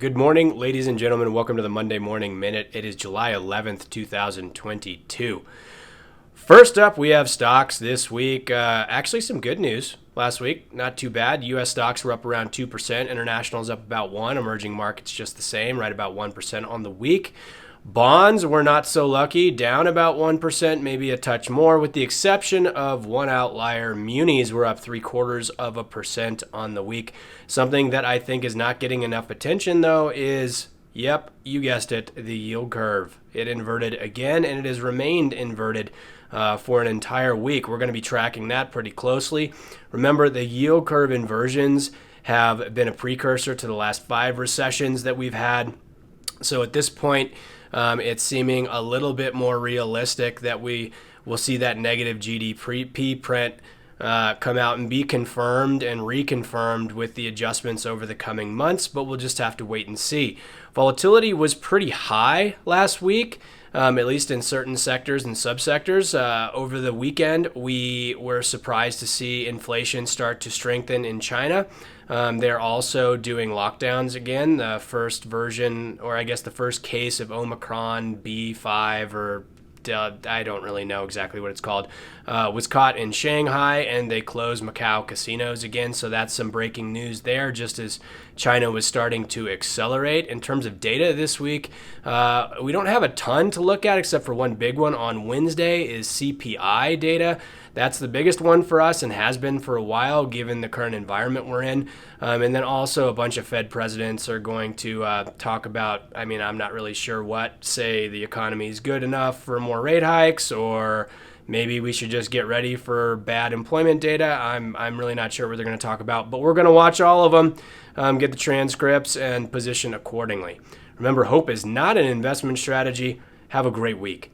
Good morning, ladies and gentlemen. Welcome to the Monday Morning Minute. It is July 11th, 2022. First up, we have stocks this week. Actually, some good news last week. Not too bad. U.S. stocks were up around 2%. International's up about 1%. Emerging markets just the same, right about 1% on the week. Bonds were not so lucky, down about 1%, maybe a touch more, with the exception of one outlier. Munis were up 0.75% on the week. Something that I think is not getting enough attention, though, is, yep, you guessed it, the yield curve. It inverted again, and it has remained inverted for an entire week. We're going to be tracking that pretty closely. Remember, the yield curve inversions have been a precursor to the last 5 recessions that we've had. So at this point, it's seeming a little bit more realistic that we will see that negative GDP print come out and be confirmed and reconfirmed with the adjustments over the coming months, but we'll just have to wait and see. Volatility was pretty high last week, at least in certain sectors and subsectors. Over the weekend, we were surprised to see inflation start to strengthen in China. They're also doing lockdowns again. The first version, or I guess the first case of Omicron B5 or I don't really know exactly what it's called, was caught in Shanghai, and they closed Macau casinos again. So that's some breaking news there, just as China was starting to accelerate. In terms of data this week, we don't have a ton to look at except for one big one on Wednesday is CPI data. That's the biggest one for us and has been for a while given the current environment we're in. And then also a bunch of Fed presidents are going to talk about, I'm not really sure what, say the economy is good enough for more rate hikes, or maybe we should just get ready for bad employment data. I'm really not sure what they're going to talk about, but we're going to watch all of them, get the transcripts, and position accordingly. Remember, hope is not an investment strategy. Have a great week.